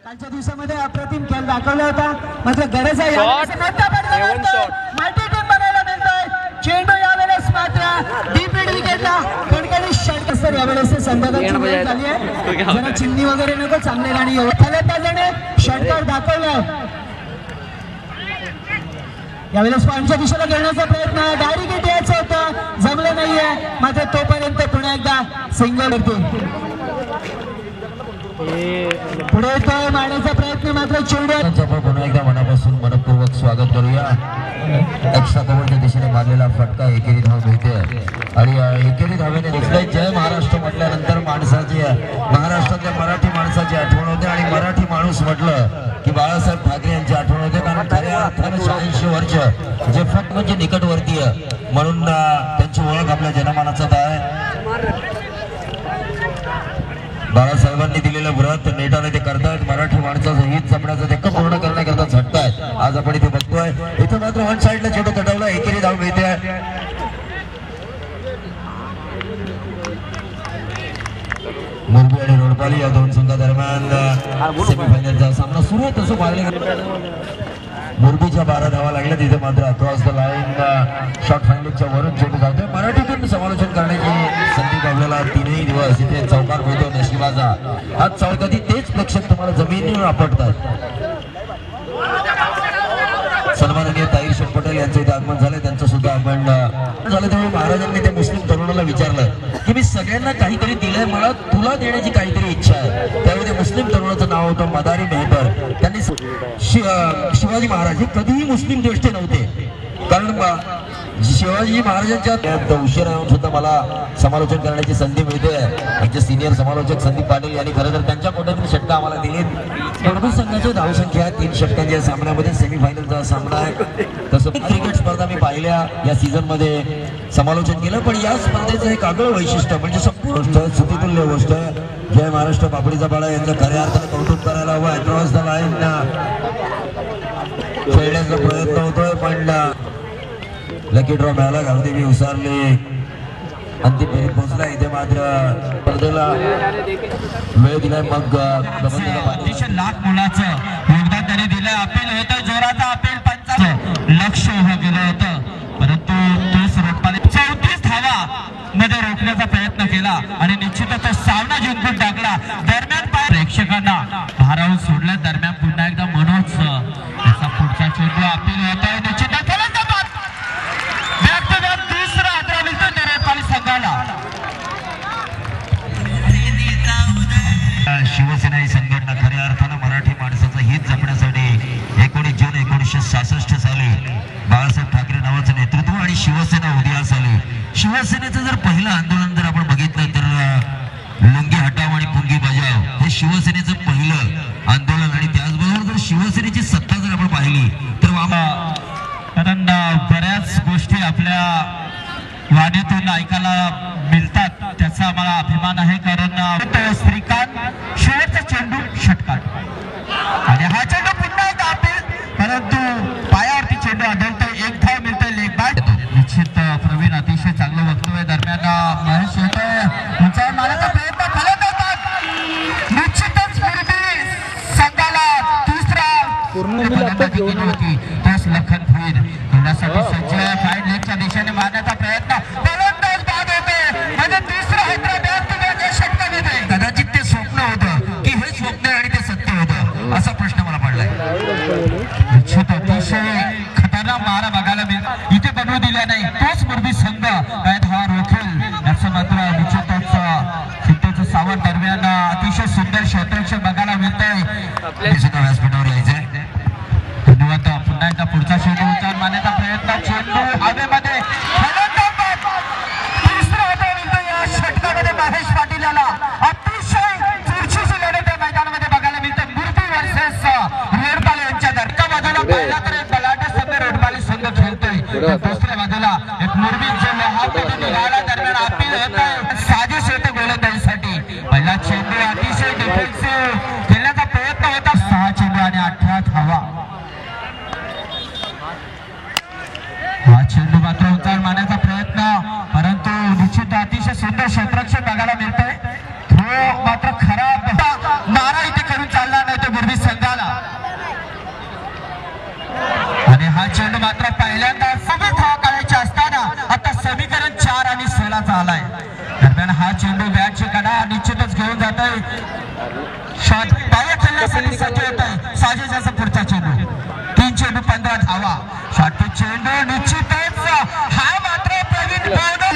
कालच्या दिवसामध्ये अप्रतिम खेळ दाखवला होता. मात्र गरज आहे मल्टी टीम बनायला मिळतोय. चेंडू यावेळेस मात्र डीप मिड विकेटला कोणकरी षटकार सर यावेळेस संघाची वेळ झाली आहे. जरा चिमणी वगैरे नको, चांगले गाणी फलंदाजाने षटकार दाखवलाय. यावेळेस पॉईंटच्या दिशेला खेळण्याचा प्रयत्न डायरेक्ट यायचं होतं, जमलं नाहीये. मात्र तोपर्यंत पुन्हा एकदा सिंगल होते. पुढे तो मारण्याचा प्रयत्न मात्र चेंडू पुन्हा एकदा मनापासून मनपूर्वक स्वागत करूया. एक्स्ट्रा कव्हरच्या दिशेने मारलेला फटका एकेरी धाव मिळते आणि एकेरी धावेने दिसतंय. जय महाराष्ट्र म्हटल्यानंतर माणसाची, महाराष्ट्रातल्या मराठी माणसाची आठवण होते आणि मराठी माणूस म्हटलं की बाळासाहेब ठाकरे यांची आठवण होते. कारण खऱ्या अर्थानं 86 वर्ष जे फक्त म्हणजे निकटवर्तीय म्हणून त्यांची ओळख आपल्या जनमानसात आहे. बाळासाहेबांनी दिलेलं व्रत नेटाने ते करतायत. मराठी माणसाचं हित जपण्याचं ते पूर्ण करण्याकरता झटतायत. आज आपण इथे बघतोय. इथे मात्र वन साईडला चेंडू तटवला, एकेरी धाव मिळते. मुरबी आणि रोडपाली या दोन संघादरम्यान सेमीफायनलचा सामना सुरू आहे. तसं पाहिलं मुरबीच्या 12 धावा लागल्या. तिथे मात्र अक्रॉस द लाईन शॉर्ट फायनलच्या वरून चेंडू जातोय. मराठीतून समालोचन करण्याची संधी आपल्याला 3ही दिवस इथे चौकार मिळतो नशिबाचा. आज चौकाती तेच प्रेक्षक तुम्हाला जमिनीवर आपटतात. सन्माननीय ताईर शेठ पटेल यांचं इथे आगमन झालंय. त्यांचं सुद्धा आपण झालं तेव्हा महाराजांनी त्या मुस्लिम तरुणाला विचारलं की मी सगळ्यांना काहीतरी दिलंय, मला तुला देण्याची काहीतरी इच्छा आहे. त्यावेळी त्या मुस्लिम तरुणाचं नाव होतं मदारी मेहकर. त्यांनी शिवाजी महाराज हे कधीही मुस्लिम द्वेष्टे नव्हते. कारण शिवाजी महाराजांच्या उशिरा येऊन सुद्धा मला समालोचन करण्याची संधी मिळते. आमचे सिनियर समालोचक संदीप पाटील यांनी खरं तर त्यांच्या कोट्यातील षटका आम्हाला दिली. मुरबी संघाची धावसंख्या 3 षटकांच्या सामन्यामध्ये सेमीफायनलचा सामना आहे. तसं क्रिकेट स्पर्धा मी पाहिल्या या सीझन मध्ये समालोचन केलं, पण या स्पर्धेचं एक आगळं वैशिष्ट्य म्हणजे संपूर्ण स्तुतितुल्य गोष्ट आहे. जय महाराष्ट्र पापडीचा बाळा यांचं खऱ्या अर्थानं कौतुक करायला हवं. अक्रॉस द लाईन खेळण्याचा प्रयत्न होतोय, पण लकी ड्रॉ मिळाला. गावदेवी उसारले अंतिम फेरीत पोहोचला. इथे मात्र स्पर्धेला वेळ दिलाय. मग अतिशय लाख मुलाचं योगदान त्यांनी दिलं. अपील होतं, जोराचा अपील, पंचाचं लक्ष उभं केलं होतं, परंतु तोच रोखपाने 34 धावा मध्ये रोखण्याचा प्रयत्न केला आणि निश्चितच तो सामना जिंकून टाकला. दरम्यान प्रेक्षकांना भारावून सोडल्या. दरम्यान पुन्हा एकदा मनोज याचा पुढचा चेंडू अपील होत आहे. निश्चितच शिवसेना ही संघटना खऱ्या अर्थानं मराठी माणसाचं हित जपण्यासाठी 19 जून 1966 साली बाळासाहेब ठाकरे नावाचं नेतृत्व आणि शिवसेना उदयास आली. शिवसेनेचं जर पहिलं आंदोलन जर आपण बघितलं तर लुंगी हटाव आणि पुंगी बजाव हे शिवसेनेचं पहिलं आंदोलन. आणि त्याचबरोबर जर शिवसेनेची सत्ता जर आपण पाहिली तर कारण बऱ्याच गोष्टी आपल्या वाणीतून ऐकायला मिळतात, त्याचा आम्हाला अभिमान आहे. कारण श्रीकांत शेवटचा चेंडू षटकार आणि हा चेंडू पुन्हा एकदा अपील, परंतु पायावरती चेंडू आढळतोय. एक धाव मिळतोय लेग बॅट. निश्चित प्रवीण अतिशय चांगलं वक्तव्य. दरम्यान महेश येतोय, उंचावर मारण्याचा प्रयत्न करत होतात. निश्चितच मुरबी संघाला तिसरा फलंदाजी केली होती. तोच लखन भुईर खेळण्यासाठी सज्ज. फाईन लेगच्या दिशेने मारण्याचा प्रयत्न, फलंदाज बाद होते म्हणजे तिसरा षटकार येते. कदाचित ते स्वप्न होतं की हे स्वप्न आणि ते सत्य होतं असा प्रश्न मला पडलाय. निश्चित अतिशय खतरनाक मारा बघायला मिळेल. इथे बनवू दिला नाही. तोच मुरबी संघ काय धावा रोखेल याचं मात्र निश्चितच चित्तेचं सावट. दरम्यान अतिशय सुंदर क्षेत्ररक्षण बघायला मिळतंय. व्यासपीठावर यायचंय. धन्यवाद. पुन्हा एकदा पुढचा चेंडू उंचावर मारण्याचा प्रयत्न, चेंडू हवेमध्ये, षटकामध्ये महेश पाटील याला अतिशय चुरशीची लढत या मैदानामध्ये बघायला मिळते. मुरबी वर्सेस रोडपाले यांच्या एका बाजूला पहिला तर एक बलाढ्य संघ रोडपाले संघ खेळतोय, दुसऱ्या बाजूला एक मुरबी जो लोहामध्ये निघाला. दरम्यान अपील होतंय, साजिश होते गोलंदाजीसाठी. पहिला चेंडू अतिशय डिफेन्सिव्ह खेळण्याचा प्रयत्न होता. 6 चेंडू आणि 18 धावा. हा चेंडू मात्र उंचावर मारण्याचा प्रयत्न, परंतु निश्चित अतिशय सुंदर क्षेत्ररक्षण बघायला मिळतंय. थ्रो मात्र खराब मारा इथे करून चालणार नाही. तो मुरबी निश्चितच हा मात्र प्रवीण भावना